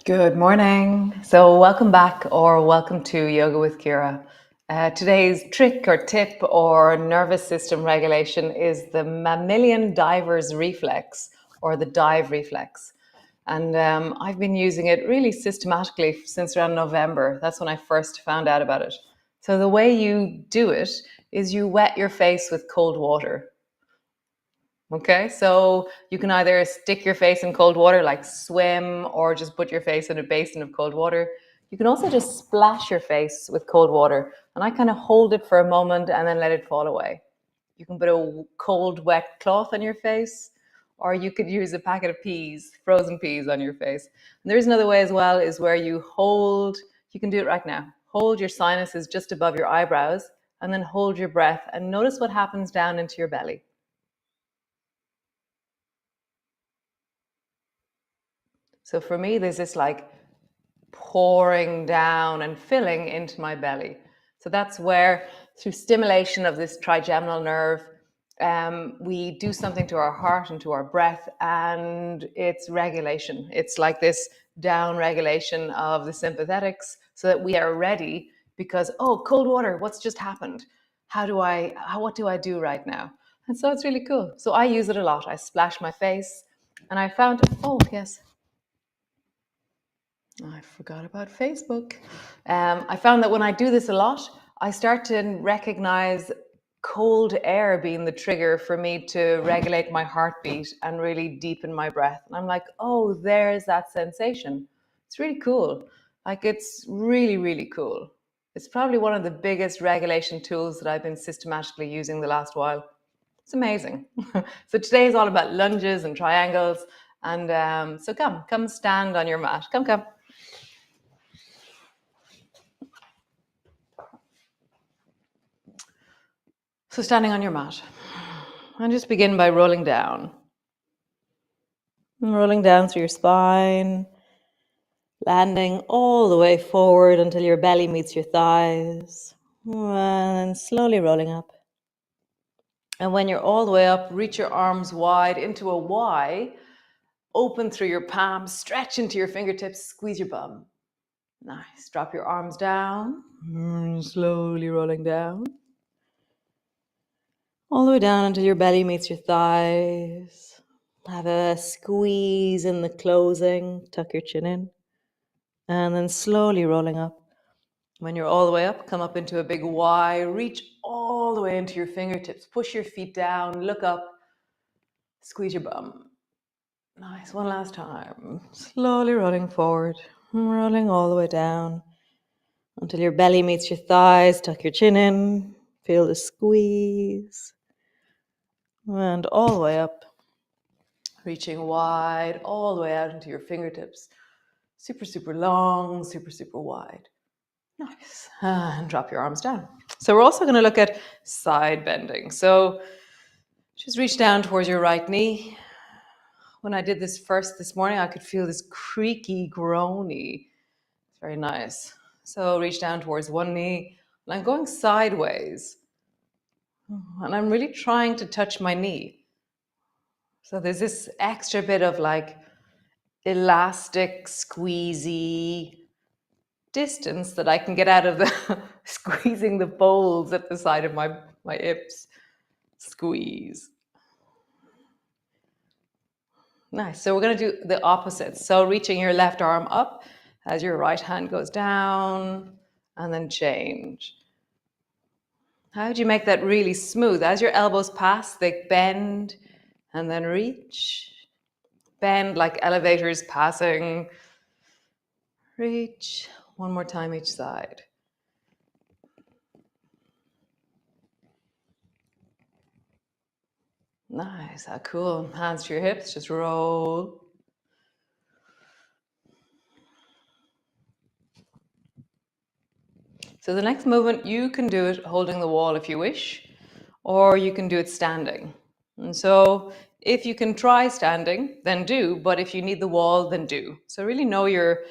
Good morning. So, welcome back or welcome to Yoga with Ciara. Today's trick or tip or nervous system regulation is the mammalian diver's reflex or the dive reflex. And I've been using it really systematically since around November. That's when I first found out about it. So, the way you do it is you wet your face with cold water. Okay, so you can either stick your face in cold water, like swim, or just put your face in a basin of cold water. You can also just splash your face with cold water, and I kind of hold it for a moment and then let it fall away. You can put a cold, wet cloth on your face, or you could use a packet of peas, frozen peas on your face. And there's another way as well, is where you can do it right now. Hold your sinuses just above your eyebrows, and then hold your breath, and notice what happens down into your belly. So for me, there's this like pouring down and filling into my belly. So that's where, through stimulation of this trigeminal nerve, we do something to our heart and to our breath, and it's regulation. It's like this down regulation of the sympathetics so that we are ready because, oh, cold water, what's just happened? What do I do right now? And so it's really cool. So I use it a lot. I splash my face and I found, oh, yes. I forgot about Facebook. I found that when I do this a lot, I start to recognize cold air being the trigger for me to regulate my heartbeat and really deepen my breath. And I'm like, oh, there's that sensation. It's really cool. Like, it's really, really cool. It's probably one of the biggest regulation tools that I've been systematically using the last while. It's amazing. So today is all about lunges and triangles. And so come stand on your mat. Come. So standing on your mat, and just begin by rolling down. And rolling down through your spine, landing all the way forward until your belly meets your thighs, and slowly rolling up. And when you're all the way up, reach your arms wide into a Y, open through your palms, stretch into your fingertips, squeeze your bum. Nice. Drop your arms down, slowly rolling down. All the way down until your belly meets your thighs. Have a squeeze in the closing, tuck your chin in, and then slowly rolling up. When you're all the way up, come up into a big Y, reach all the way into your fingertips, push your feet down, look up, squeeze your bum. Nice, one last time. Slowly rolling forward, rolling all the way down until your belly meets your thighs, tuck your chin in, feel the squeeze, and all the way up. Reaching wide all the way out into your fingertips. Super, super long, super, super wide. Nice. And drop your arms down. So we're also going to look at side bending. So just reach down towards your right knee. When I did this first this morning, I could feel this creaky, groany. It's very nice. So reach down towards one knee. And I'm going sideways. And I'm really trying to touch my knee. So there's this extra bit of like elastic, squeezy distance that I can get out of the squeezing the folds at the side of my hips. Squeeze. Nice. So we're going to do the opposite. So reaching your left arm up as your right hand goes down, and then change. How do you make that really smooth? As your elbows pass, they bend and then reach. Bend like elevators passing. Reach. One more time each side. Nice. How cool. Hands to your hips. Just roll. So the next movement, you can do it holding the wall if you wish, or you can do it standing. And so if you can try standing, then do, but if you need the wall, then do. So really know your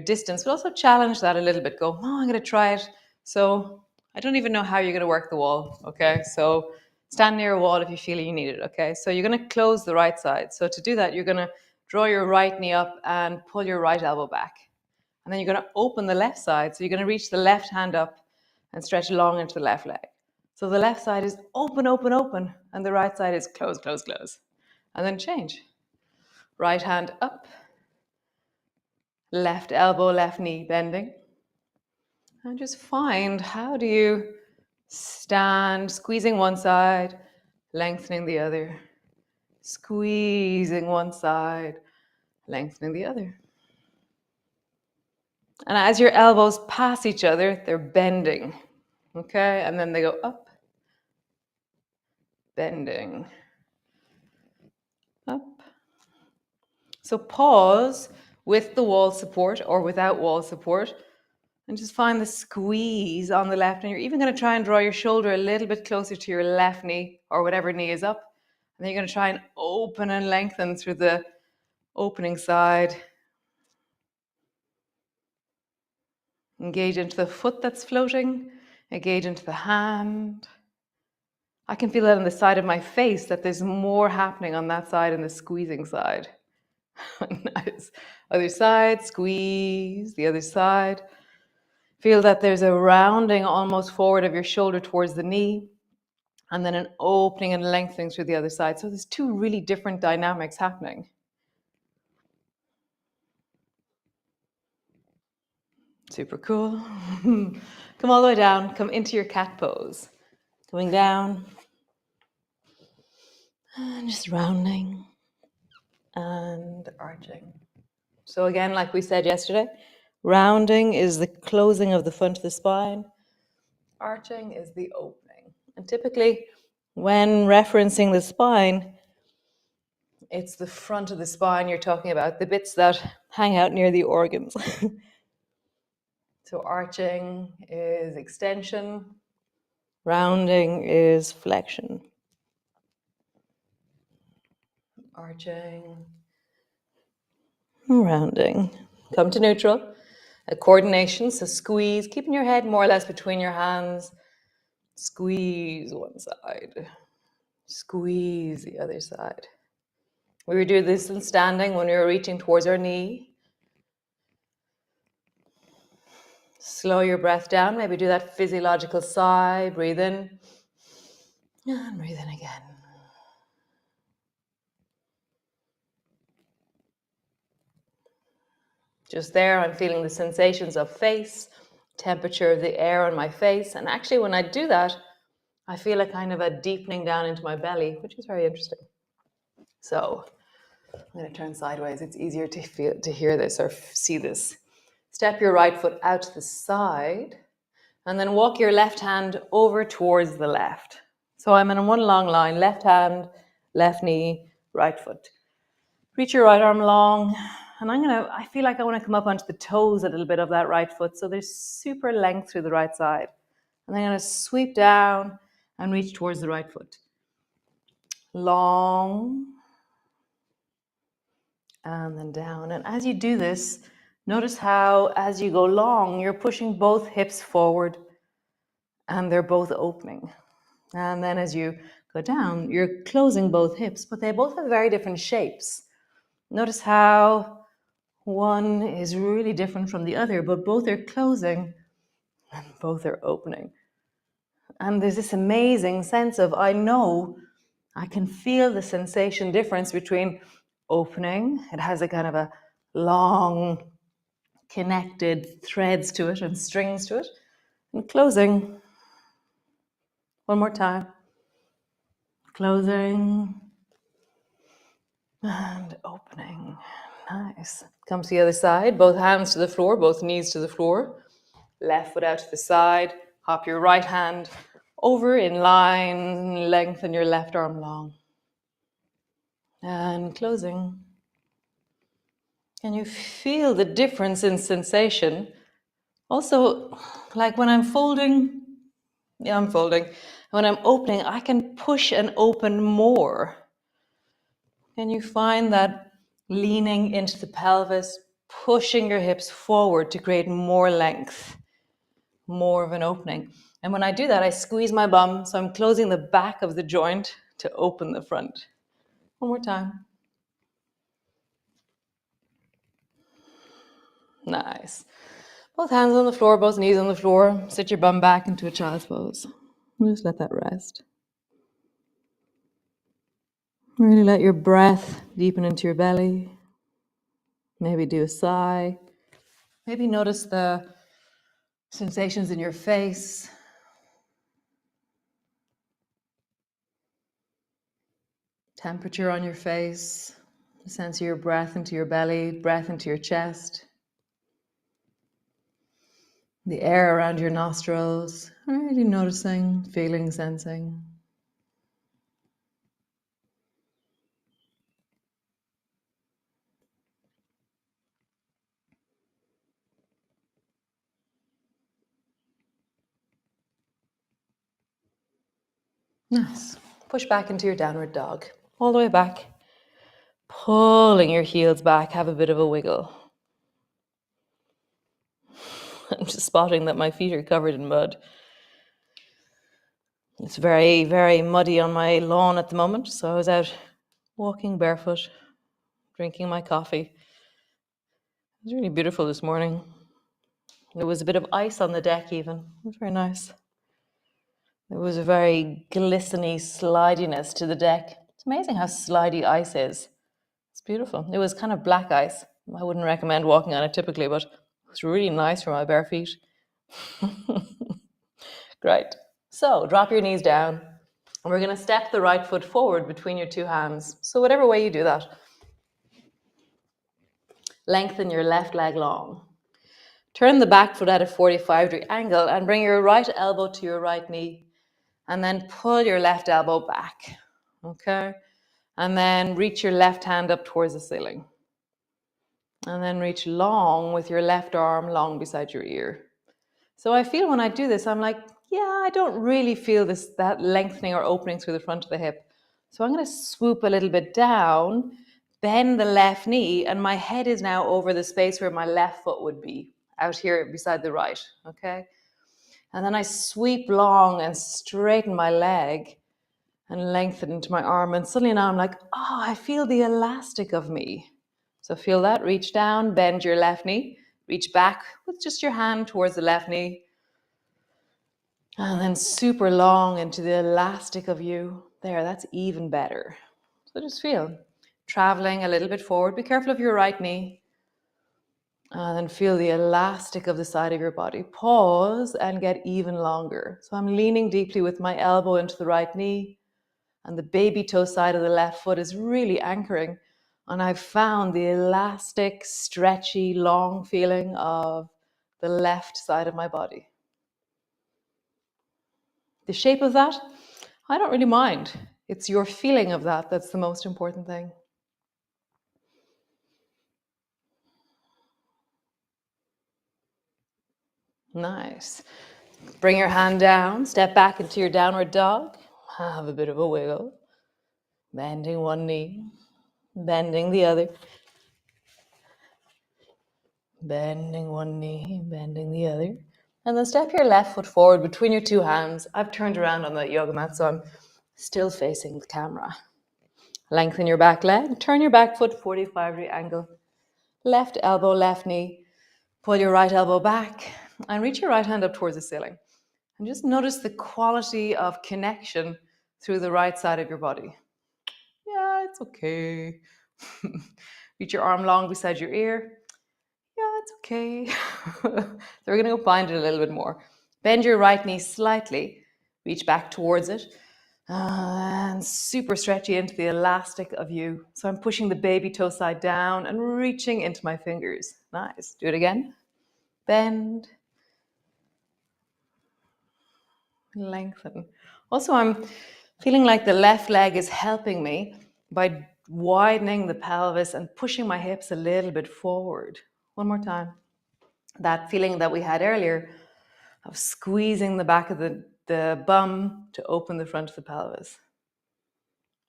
distance, but also challenge that a little bit. Go, oh, I'm going to try it. So I don't even know how you're going to work the wall, okay? So stand near a wall if you feel you need it, okay? So you're going to close the right side. So to do that, you're going to Draw your right knee up and pull your right elbow back. And then you're going to open the left side. So you're going to reach the left hand up and stretch long into the left leg. So the left side is open, open, open, and the right side is close, close, close. And then change. Right hand up, left elbow, left knee bending. And just find, how do you stand, squeezing one side, lengthening the other, squeezing one side, lengthening the other. And as your elbows pass each other, they're bending, okay? And then they go up, bending, up. So pause with the wall support or without wall support, and just find the squeeze on the left. And you're even going to try and draw your shoulder a little bit closer to your left knee or whatever knee is up. And then you're going to try and open and lengthen through the opening side. Engage into the foot that's floating. Engage into the hand. I can feel that on the side of my face, that there's more happening on that side and the squeezing side. Nice. Other side, squeeze. The other side. Feel that there's a rounding almost forward of your shoulder towards the knee, and then an opening and lengthening through the other side. So there's two really different dynamics happening. Super cool. Come all the way down. Come into your cat pose. Going down. And just rounding and arching. So again, like we said yesterday, rounding is the closing of the front of the spine. Arching is the opening. And typically, when referencing the spine, it's the front of the spine you're talking about, the bits that hang out near the organs. So arching is extension, rounding is flexion. Arching, rounding. Come to neutral. A coordination, so squeeze, keeping your head more or less between your hands. Squeeze one side, squeeze the other side. We would do this in standing when we were reaching towards our knee. Slow your breath down, maybe do that physiological sigh, breathe in, and breathe in again. Just there, I'm feeling the sensations of face, temperature of the air on my face, and actually when I do that, I feel a kind of a deepening down into my belly, which is very interesting. So I'm going to turn sideways. It's easier to hear this or see this. Step your right foot out to the side, and then walk your left hand over towards the left. So I'm in one long line, left hand, left knee, right foot. Reach your right arm long, and I feel like I want to come up onto the toes a little bit of that right foot, so there's super length through the right side. And then I'm going to sweep down and reach towards the right foot. Long, and then down. And as you do this, notice how as you go long, you're pushing both hips forward, and they're both opening. And then as you go down, you're closing both hips, but they both have very different shapes. Notice how one is really different from the other, but both are closing and both are opening. And there's this amazing sense of, I know, I can feel the sensation difference between opening, it has a kind of a long, connected threads to it and strings to it, and closing. One more time. Closing and opening. Nice. Come to the other side. Both hands to the floor, both knees to the floor. Left foot out to the side. Hop your right hand over in line. Lengthen your left arm long. And closing. Can you feel the difference in sensation? Also, like when I'm folding, I'm folding. When I'm opening, I can push and open more. Can you find that leaning into the pelvis, pushing your hips forward to create more length, more of an opening? And when I do that, I squeeze my bum, so I'm closing the back of the joint to open the front. One more time. Nice. Both hands on the floor, both knees on the floor. Sit your bum back into a child's pose. Just let that rest. Really let your breath deepen into your belly. Maybe do a sigh. Maybe notice the sensations in your face. Temperature on your face. Sense of your breath into your belly, breath into your chest. The air around your nostrils. Really noticing, feeling, sensing. Nice. Push back into your downward dog. All the way back. Pulling your heels back. Have a bit of a wiggle. I'm just spotting that my feet are covered in mud. It's very, very muddy on my lawn at the moment, so I was out walking barefoot, drinking my coffee. It was really beautiful this morning. There was a bit of ice on the deck even. It was very nice. There was a very glisteny slidiness to the deck. It's amazing how slidey ice is. It's beautiful. It was kind of black ice. I wouldn't recommend walking on it typically, but it was really nice for my bare feet. Great. So drop your knees down, and we're going to step the right foot forward between your two hands. So whatever way you do that, lengthen your left leg long. Turn the back foot at a 45-degree angle and bring your right elbow to your right knee, and then pull your left elbow back. Okay? And then reach your left hand up towards the ceiling. And then reach long with your left arm long beside your ear. So I feel when I do this, I'm like, yeah, I don't really feel that lengthening or opening through the front of the hip. So I'm going to swoop a little bit down, bend the left knee, and my head is now over the space where my left foot would be, out here beside the right, okay? And then I sweep long and straighten my leg and lengthen into my arm. And suddenly now I'm like, oh, I feel the elastic of me. So feel that, reach down, bend your left knee, reach back with just your hand towards the left knee. And then super long into the elastic of you. There, that's even better. So just feel, traveling a little bit forward. Be careful of your right knee. And then feel the elastic of the side of your body. Pause and get even longer. So I'm leaning deeply with my elbow into the right knee, and the baby toe side of the left foot is really anchoring. And I've found the elastic, stretchy, long feeling of the left side of my body. The shape of that, I don't really mind. It's your feeling of that that's the most important thing. Nice. Bring your hand down, step back into your downward dog. Have a bit of a wiggle. Bending one knee, bending the other. Bending one knee, bending the other. And then step your left foot forward between your two hands. I've turned around on the yoga mat, so I'm still facing the camera. Lengthen your back leg. Turn your back foot 45-degree angle. Left elbow, left knee. Pull your right elbow back and reach your right hand up towards the ceiling. And just notice the quality of connection through the right side of your body. Yeah, it's okay. Reach your arm long beside your ear. Yeah, it's okay. So we're going to go find it a little bit more. Bend your right knee slightly. Reach back towards it. And super stretchy into the elastic of you. So I'm pushing the baby toe side down and reaching into my fingers. Nice. Do it again. Bend. Lengthen. Also, I'm feeling like the left leg is helping me by widening the pelvis and pushing my hips a little bit forward. One more time. That feeling that we had earlier of squeezing the back of the bum to open the front of the pelvis.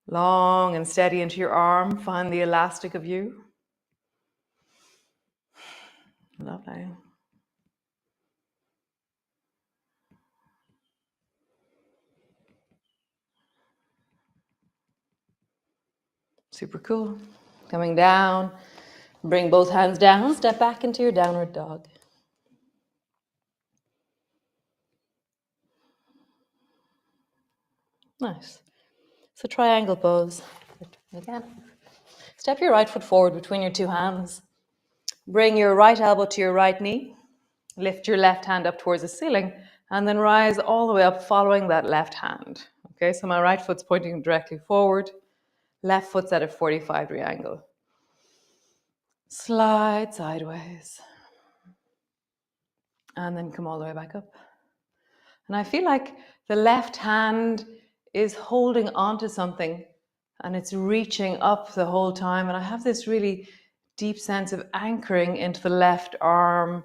Long and steady into your arm. Find the elastic of you. Lovely. Super cool. Coming down. Bring both hands down, step back into your downward dog. Nice. So triangle pose. Again. Step your right foot forward between your two hands. Bring your right elbow to your right knee. Lift your left hand up towards the ceiling and then rise all the way up following that left hand. Okay, so my right foot's pointing directly forward. Left foot's at a 45-degree angle. Slide sideways. And then come all the way back up. And I feel like the left hand is holding onto something and it's reaching up the whole time. And I have this really deep sense of anchoring into the left arm,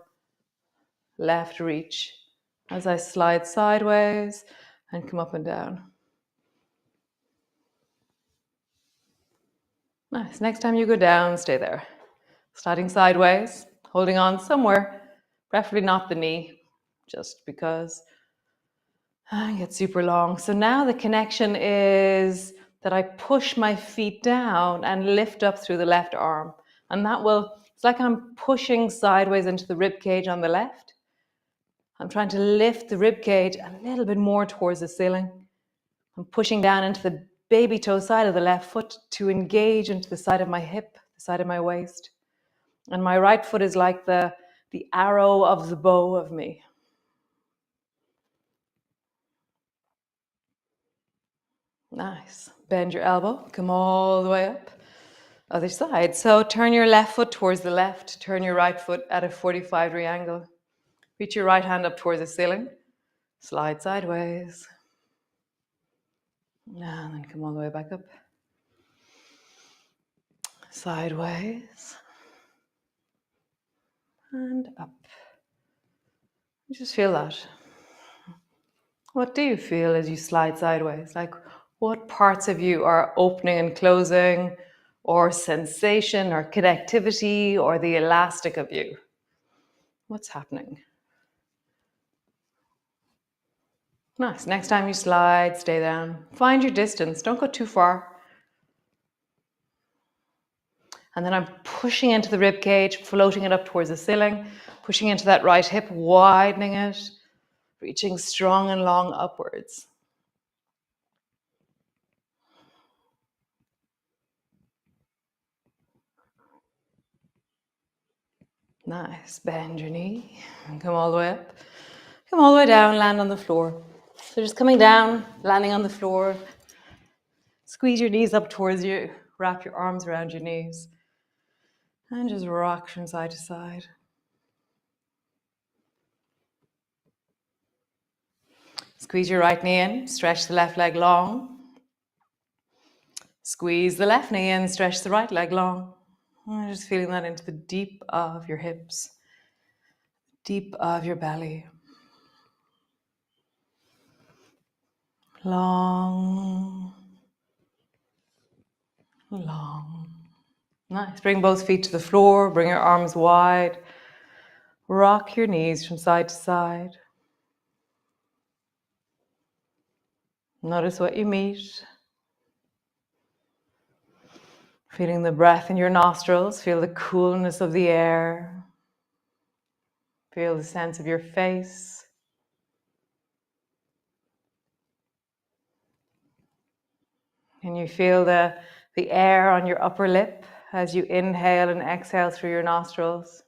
left reach as I slide sideways and come up and down. Nice. Next time you go down, stay there. Sliding sideways, holding on somewhere, preferably not the knee, just because I get super long. So now the connection is that I push my feet down and lift up through the left arm. And that will, it's like I'm pushing sideways into the rib cage on the left. I'm trying to lift the rib cage a little bit more towards the ceiling. I'm pushing down into the baby toe side of the left foot to engage into the side of my hip, the side of my waist. And my right foot is like the arrow of the bow of me. Nice. Bend your elbow, come all the way up. Other side. So turn your left foot towards the left, turn your right foot at a 45-degree angle. Reach your right hand up towards the ceiling. Slide sideways. And then come all the way back up. Sideways. And up. Just feel that. What do you feel as you slide sideways? Like what parts of you are opening and closing, or sensation or connectivity, or the elastic of you? What's happening? Nice. Next time you slide, stay down. Find your distance. Don't go too far. And then I'm pushing into the rib cage, floating it up towards the ceiling, pushing into that right hip, widening it, reaching strong and long upwards. Nice. Bend your knee and come all the way up. Come all the way down, land on the floor. So just coming down, landing on the floor. Squeeze your knees up towards you. Wrap your arms around your knees. And just rock from side to side. Squeeze your right knee in, stretch the left leg long. Squeeze the left knee in, stretch the right leg long. And just feeling that into the deep of your hips, deep of your belly. Long, long. Nice. Bring both feet to the floor, bring your arms wide. Rock your knees from side to side. Notice what you meet. Feeling the breath in your nostrils, feel the coolness of the air. Feel the sense of your face. Can you feel the air on your upper lip as you inhale and exhale through your nostrils?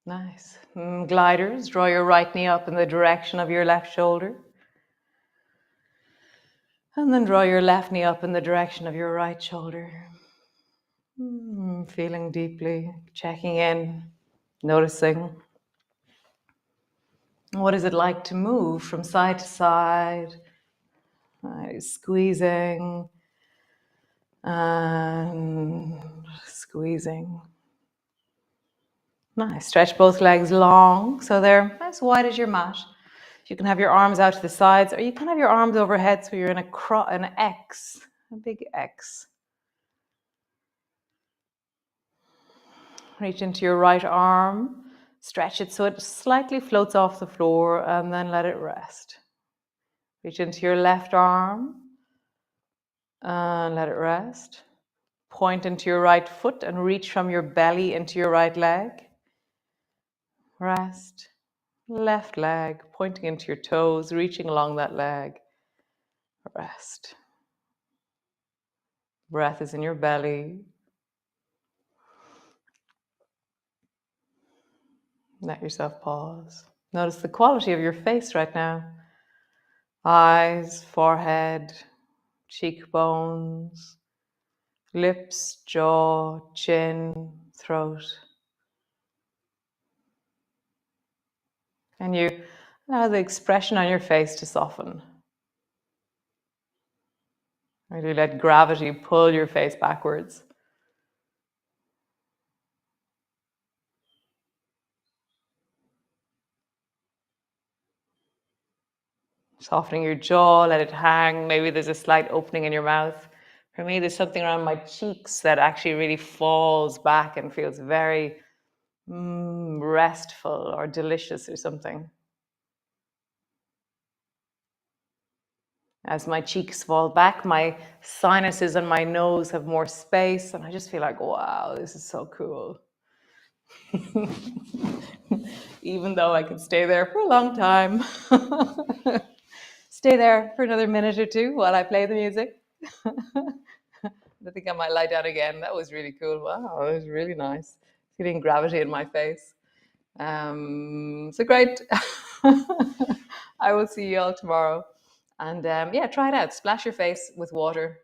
Nice. Gliders, draw your right knee up in the direction of your left shoulder. And then draw your left knee up in the direction of your right shoulder. Feeling deeply, checking in, noticing. What is it like to move from side to side? Squeezing and squeezing. Nice. Stretch both legs long so they're as wide as your mat. You can have your arms out to the sides, or you can have your arms overhead so you're in an X, a big X. Reach into your right arm, stretch it so it slightly floats off the floor, and then let it rest. Reach into your left arm and let it rest. Point into your right foot and reach from your belly into your right leg. Rest. Left leg, pointing into your toes, reaching along that leg. Rest. Breath is in your belly. Let yourself pause. Notice the quality of your face right now. Eyes, forehead, cheekbones, lips, jaw, chin, throat. And you allow the expression on your face to soften. Really let gravity pull your face backwards. Softening your jaw, let it hang. Maybe there's a slight opening in your mouth. For me, there's something around my cheeks that actually really falls back and feels very restful or delicious or something. As my cheeks fall back, my sinuses and my nose have more space, and I just feel like, wow, this is so cool. Even though I could stay there for a long time. Stay there for another minute or two while I play the music. I think I might lie down again. That was really cool. Wow, it was really nice. Feeling gravity in my face. So great. I will see you all tomorrow. And yeah, try it out. Splash your face with water,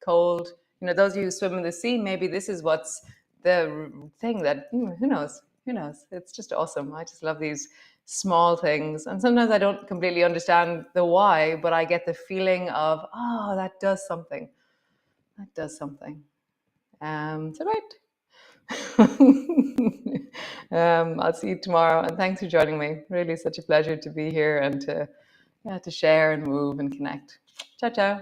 cold. You know, those of you who swim in the sea, maybe this is what's the thing that, who knows? Who knows? It's just awesome. I just love these small things. And sometimes I don't completely understand the why, but I get the feeling of, oh, that does something. That does something. So great. I'll see you tomorrow, and thanks for joining me. Really such a pleasure to be here and to share and move and connect. Ciao, ciao.